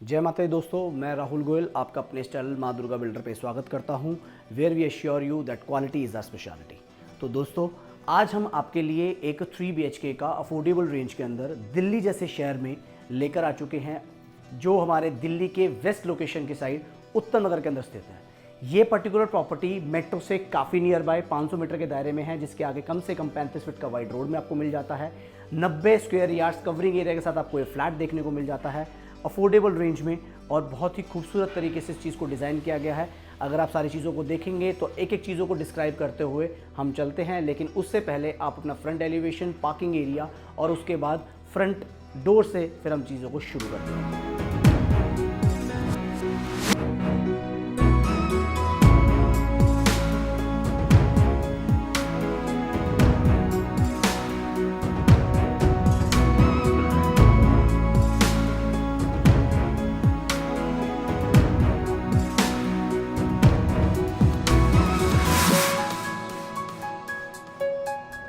जय माता दी दोस्तों, मैं राहुल गोयल आपका अपने चैनल माँ दुर्गा बिल्डर पे स्वागत करता हूँ, where we assure you that quality is the speciality. तो दोस्तों, आज हम आपके लिए एक 3 BHK का अफोर्डेबल रेंज के अंदर दिल्ली जैसे शहर में लेकर आ चुके हैं, जो हमारे दिल्ली के वेस्ट लोकेशन की साइड उत्तर नगर के अंदर स्थित है। ये पर्टिकुलर प्रॉपर्टी मेट्रो से काफ़ी नियर बाय 500 मीटर के दायरे में है, जिसके आगे कम से कम 35 फीट का वाइड रोड में आपको मिल जाता है। 90 स्क्वायर यार्ड्स कवरिंग एरिया के साथ आपको ये फ्लैट देखने को मिल जाता है अफोर्डेबल रेंज में, और बहुत ही खूबसूरत तरीके से इस चीज़ को डिज़ाइन किया गया है। अगर आप सारी चीज़ों को देखेंगे तो एक एक चीज़ों को डिस्क्राइब करते हुए हम चलते हैं, लेकिन उससे पहले आप अपना फ्रंट एलिवेशन, पार्किंग एरिया और उसके बाद फ्रंट डोर से फिर हम चीज़ों को शुरू करते हैं।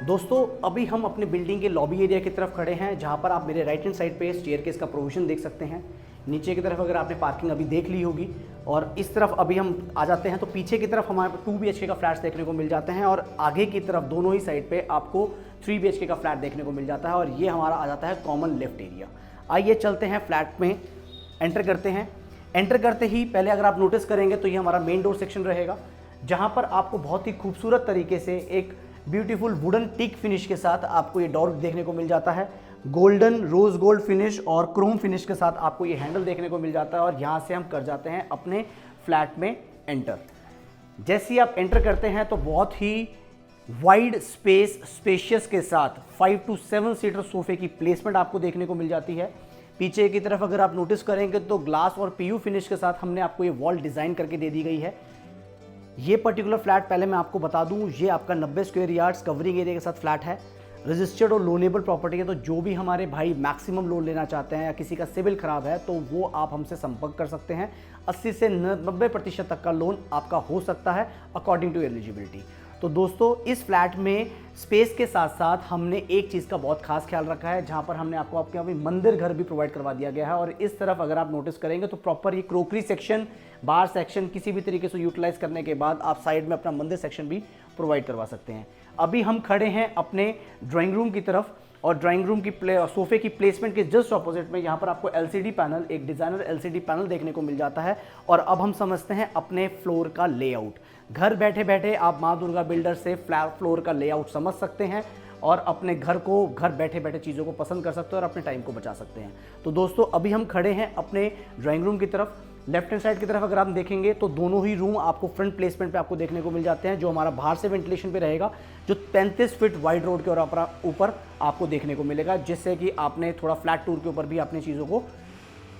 दोस्तों, अभी हम अपने बिल्डिंग के लॉबी एरिया की तरफ खड़े हैं, जहां पर आप मेरे राइट हैंड साइड पे स्टेयरकेस का प्रोविजन देख सकते हैं। नीचे की तरफ अगर आपने पार्किंग अभी देख ली होगी, और इस तरफ अभी हम आ जाते हैं तो पीछे की तरफ हमारे 2 BHK का फ्लैट्स देखने को मिल जाते हैं, और आगे की तरफ दोनों ही साइड पे आपको 3 BHK का फ्लैट देखने को मिल जाता है, और ये हमारा आ जाता है कॉमन लिफ्ट एरिया। आइए चलते हैं फ्लैट में, एंटर करते हैं। एंटर करते ही पहले अगर आप नोटिस करेंगे तो ये हमारा मेन डोर सेक्शन रहेगा, जहाँ पर आपको बहुत ही खूबसूरत तरीके से एक ब्यूटीफुल वुडन टीक फिनिश के साथ आपको ये डोर देखने को मिल जाता है। गोल्डन रोज गोल्ड फिनिश और क्रोम फिनिश के साथ आपको ये हैंडल देखने को मिल जाता है, और यहाँ से हम कर जाते हैं अपने फ्लैट में एंटर। जैसे ही आप एंटर करते हैं तो बहुत ही वाइड स्पेशियस के साथ 5 to 7 सीटर सोफे की प्लेसमेंट आपको देखने को मिल जाती है। पीछे की तरफ अगर आप नोटिस करेंगे तो ग्लास और PU फिनिश के साथ हमने आपको ये वॉल डिज़ाइन करके दे दी गई है। ये पर्टिकुलर फ्लैट, पहले मैं आपको बता दूं, ये आपका 90 स्क्वायर यार्ड्स कवरिंग एरिया के साथ फ्लैट है। रजिस्टर्ड और लोनेबल प्रॉपर्टी है, तो जो भी हमारे भाई मैक्सिमम लोन लेना चाहते हैं या किसी का सिविल खराब है तो वो आप हमसे संपर्क कर सकते हैं। 80 से 90% तक का लोन आपका हो सकता है अकॉर्डिंग टू एलिजिबिलिटी। तो दोस्तों, इस फ्लैट में स्पेस के साथ साथ हमने एक चीज़ का बहुत खास ख्याल रखा है, जहाँ पर हमने आपको आपके यहाँ पे मंदिर घर भी प्रोवाइड करवा दिया गया है। और इस तरफ अगर आप नोटिस करेंगे तो प्रॉपर ये क्रोकरी सेक्शन, बार सेक्शन किसी भी तरीके से यूटिलाइज करने के बाद आप साइड में अपना मंदिर सेक्शन भी प्रोवाइड करवा सकते हैं। अभी हम खड़े हैं अपने ड्राइंग रूम की तरफ, और ड्राइंग रूम की सोफे की प्लेसमेंट के जस्ट ऑपोजिट में यहाँ पर आपको LCD पैनल, एक डिज़ाइनर LCD पैनल देखने को मिल जाता है। और अब हम समझते हैं अपने फ्लोर का लेआउट। घर बैठे बैठे आप माँ दुर्गा बिल्डर से फ्लोर का लेआउट समझ सकते हैं, और अपने घर को घर बैठे बैठे चीज़ों को पसंद कर सकते हैं और अपने टाइम को बचा सकते हैं। तो दोस्तों, अभी हम खड़े हैं अपने ड्राइंग रूम की तरफ। लेफ्ट हैंड साइड की तरफ अगर आप देखेंगे तो दोनों ही रूम आपको फ्रंट प्लेसमेंट पे आपको देखने को मिल जाते हैं, जो हमारा बाहर से वेंटिलेशन पे रहेगा, जो 35 फीट वाइड रोड के और ऊपर आपको देखने को मिलेगा, जिससे कि आपने थोड़ा फ्लैट टूर के ऊपर भी अपनी चीज़ों को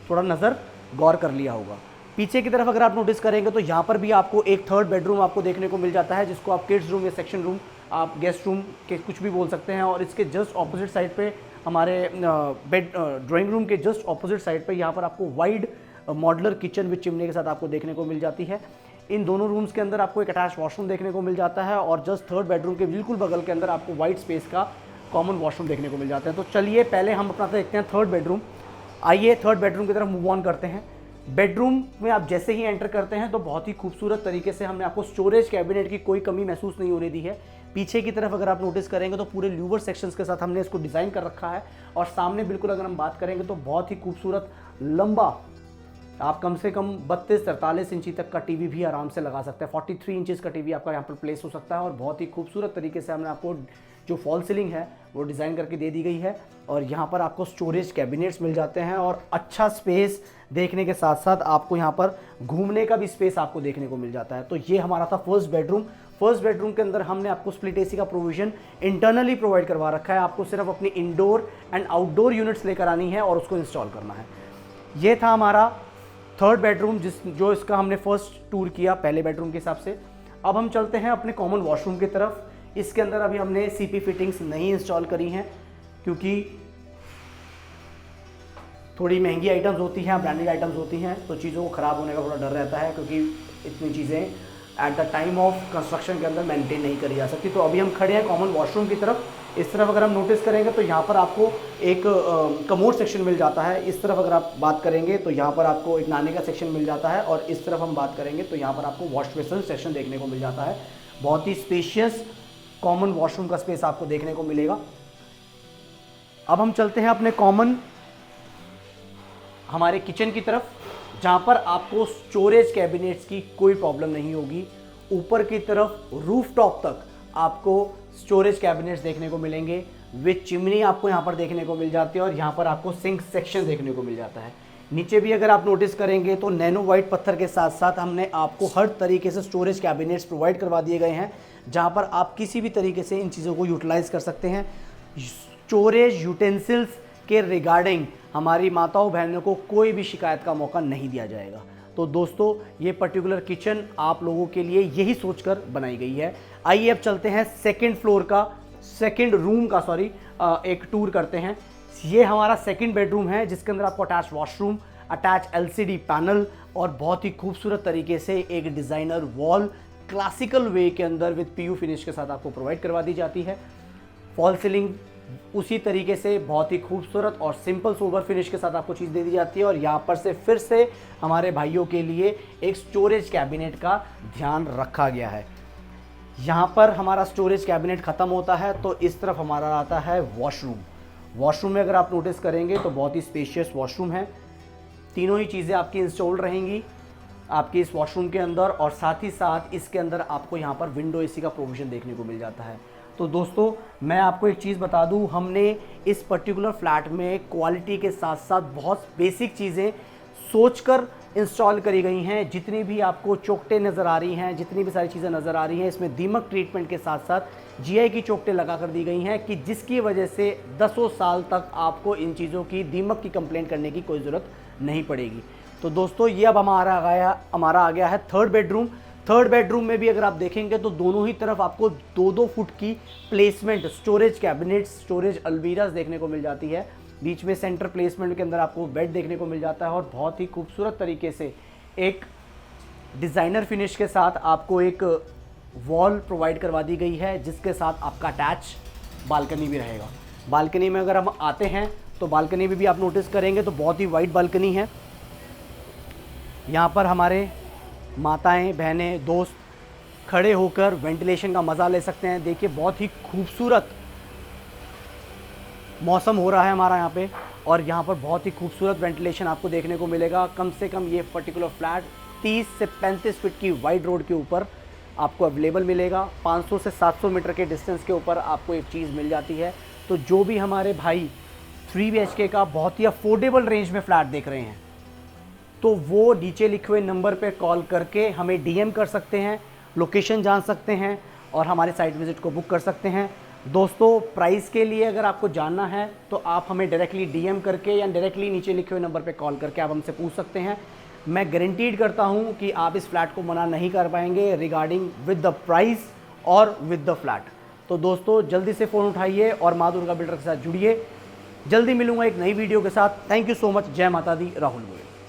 थोड़ा नज़र गौर कर लिया होगा। पीछे की तरफ अगर आप नोटिस करेंगे तो यहाँ पर भी आपको एक 3rd बेडरूम आपको देखने को मिल जाता है, जिसको आप किड्स रूम या सेक्शन रूम, आप गेस्ट रूम के कुछ भी बोल सकते हैं। और इसके जस्ट ऑपोजिट साइड पे हमारे ड्राइंग रूम के जस्ट ऑपोजिट साइड पे यहाँ पर आपको wide modular kitchen with chimney के साथ आपको देखने को मिल जाती है। इन दोनों रूम्स के अंदर आपको एक अटैच वॉशरूम देखने को मिल जाता है, और जस्ट 3rd बेडरूम के बिल्कुल बगल के अंदर आपको वाइड स्पेस का कॉमन वॉशरूम देखने को मिल जाता है। तो चलिए पहले हम अपना देखते हैं 3rd बेडरूम। आइए 3rd बेडरूम की तरफ मूव ऑन करते हैं। बेडरूम में आप जैसे ही एंटर करते हैं तो बहुत ही खूबसूरत तरीके से हमने आपको स्टोरेज कैबिनेट की कोई कमी महसूस नहीं होने दी है। पीछे की तरफ अगर आप नोटिस करेंगे तो पूरे ल्यूवर सेक्शंस के साथ हमने इसको डिज़ाइन कर रखा है, और सामने बिल्कुल अगर हम बात करेंगे तो बहुत ही खूबसूरत लंबा, आप कम से कम 32-43 इंची तक का टीवी भी आराम से लगा सकते हैं। 43 इंचेस का टीवी आपका यहाँ पर प्लेस हो सकता है, और बहुत ही खूबसूरत तरीके से हमने आपको जो फॉल सीलिंग है वो डिज़ाइन करके दे दी गई है, और यहाँ पर आपको स्टोरेज कैबिनेट्स मिल जाते हैं, और अच्छा स्पेस देखने के साथ साथ आपको यहाँ पर घूमने का भी स्पेस आपको देखने को मिल जाता है। तो ये हमारा था 1st बेडरूम। 1st बेडरूम के अंदर हमने आपको स्प्लिट AC का प्रोविजन इंटरनली प्रोवाइड करवा रखा है। आपको सिर्फ अपनी इंडोर एंड आउटडोर यूनिट्स लेकर आनी है और उसको इंस्टॉल करना है। ये था हमारा 3rd बेडरूम, जो इसका हमने फर्स्ट टूर किया पहले बेडरूम के हिसाब से। अब हम चलते हैं अपने कॉमन वॉशरूम की तरफ। इसके अंदर अभी हमने CP फिटिंग्स नहीं इंस्टॉल करी हैं, क्योंकि थोड़ी महंगी आइटम्स होती हैं, ब्रांडेड आइटम्स होती हैं, तो चीज़ों को ख़राब होने का थोड़ा डर रहता है, क्योंकि इतनी चीज़ें at the time of construction के अंदर मेंटेन नहीं करी जा सकती। तो अभी हम खड़े हैं कॉमन वॉशरूम की तरफ। इस तरफ अगर हम नोटिस करेंगे तो यहाँ पर आपको एक कमोड सेक्शन मिल जाता है। इस तरफ अगर आप बात करेंगे तो यहाँ पर आपको एक नहाने का सेक्शन मिल जाता है, और इस तरफ हम बात करेंगे तो यहाँ पर आपको वॉश बेसिन सेक्शन देखने को मिल जाता है। बहुत ही स्पेशियस कॉमन वॉशरूम का स्पेस आपको देखने को मिलेगा। अब हम चलते हैं अपने कॉमन हमारे किचन की तरफ, जहां पर आपको स्टोरेज कैबिनेट्स की कोई प्रॉब्लम नहीं होगी। ऊपर की तरफ रूफटॉप तक आपको स्टोरेज कैबिनेट्स देखने को मिलेंगे, विद चिमनी आपको यहां पर देखने को मिल जाती है, और यहां पर आपको सिंक सेक्शन देखने को मिल जाता है। नीचे भी अगर आप नोटिस करेंगे तो नैनो वाइट पत्थर के साथ साथ हमने आपको हर तरीके से स्टोरेज कैबिनेट्स प्रोवाइड करवा दिए गए हैं, जहां पर आप किसी भी तरीके से इन चीज़ों को यूटिलाइज कर सकते हैं। स्टोरेज यूटेंसिल्स के रिगार्डिंग हमारी माताओं बहनों को कोई भी शिकायत का मौका नहीं दिया जाएगा। तो दोस्तों, ये पर्टिकुलर किचन आप लोगों के लिए यही सोचकर बनाई गई है। आइए अब चलते हैं सेकंड रूम का एक टूर करते हैं। ये हमारा सेकंड बेडरूम है, जिसके अंदर आपको attach washroom, attach LCD panel और बहुत ही खूबसूरत तरीके से एक डिज़ाइनर वॉल क्लासिकल वे के अंदर विद पीयू फिनिश के साथ आपको प्रोवाइड करवा दी जाती है। फॉल सीलिंग उसी तरीके से बहुत ही खूबसूरत और सिंपल सोबर फिनिश के साथ आपको चीज़ दे दी जाती है। और यहाँ पर से फिर से हमारे भाइयों के लिए एक स्टोरेज कैबिनेट का ध्यान रखा गया है। यहाँ पर हमारा स्टोरेज कैबिनेट ख़त्म होता है तो इस तरफ हमारा आता है वॉशरूम। वॉशरूम में अगर आप नोटिस करेंगे तो बहुत ही स्पेशियस वॉशरूम है। तीनों ही चीज़ें आपकी इंस्टॉल्ड रहेंगी आपकी इस वॉशरूम के अंदर, और साथ ही साथ इसके अंदर आपको यहाँ पर विंडो एसी का प्रोविज़न देखने को मिल जाता है। तो दोस्तों, मैं आपको एक चीज़ बता दूं, हमने इस पर्टिकुलर फ्लैट में क्वालिटी के साथ साथ बहुत बेसिक चीज़ें सोचकर इंस्टॉल करी गई हैं। जितनी भी आपको चौखटें नज़र आ रही हैं, जितनी भी सारी चीज़ें नज़र आ रही हैं, इसमें दीमक ट्रीटमेंट के साथ साथ जीआई की चौखटें लगा कर दी गई हैं, कि जिसकी वजह से दसों साल तक आपको इन चीज़ों की दीमक की कंप्लेंट करने की कोई ज़रूरत नहीं पड़ेगी। तो दोस्तों, ये अब हमारा आ गया है थर्ड बेडरूम। थर्ड बेडरूम में भी अगर आप देखेंगे तो दोनों ही तरफ आपको 2-2 फुट की placement storage cabinets, storage almirahs देखने को मिल जाती है। बीच में सेंटर प्लेसमेंट के अंदर आपको बेड देखने को मिल जाता है, और बहुत ही खूबसूरत तरीके से एक डिज़ाइनर फिनिश के साथ आपको एक वॉल प्रोवाइड करवा दी गई है, जिसके साथ आपका अटैच बालकनी भी रहेगा। बालकनी में अगर हम आते हैं तो बालकनी में भी आप नोटिस करेंगे तो बहुत ही वाइड बालकनी है। यहाँ पर हमारे माताएं, बहनें, दोस्त खड़े होकर वेंटिलेशन का मज़ा ले सकते हैं। देखिए, बहुत ही खूबसूरत मौसम हो रहा है हमारा यहाँ पे, और यहाँ पर बहुत ही खूबसूरत वेंटिलेशन आपको देखने को मिलेगा। कम से कम ये पर्टिकुलर फ्लैट 30 से 35 फीट की वाइड रोड के ऊपर आपको अवेलेबल मिलेगा। 500 से 700 मीटर के डिस्टेंस के ऊपर आपको एक चीज़ मिल जाती है। तो जो भी हमारे भाई 3 BHK का बहुत ही अफोर्डेबल रेंज में फ्लैट देख रहे हैं, तो वो नीचे लिखे हुए नंबर पे कॉल करके हमें डीएम कर सकते हैं, लोकेशन जान सकते हैं और हमारे साइट विज़िट को बुक कर सकते हैं। दोस्तों, प्राइस के लिए अगर आपको जानना है तो आप हमें डायरेक्टली डीएम करके या डायरेक्टली नीचे लिखे हुए नंबर पे कॉल करके आप हमसे पूछ सकते हैं। मैं गारंटीड करता हूँ कि आप इस फ्लैट को मना नहीं कर पाएंगे रिगार्डिंग विद द प्राइस और विद द फ्लैट। तो दोस्तों, जल्दी से फ़ोन उठाइए और माँ दुर्गा बिल्डर के साथ जुड़िए। जल्दी मिलूंगा एक नई वीडियो के साथ। Thank you so much. जय माता दी। राहुल।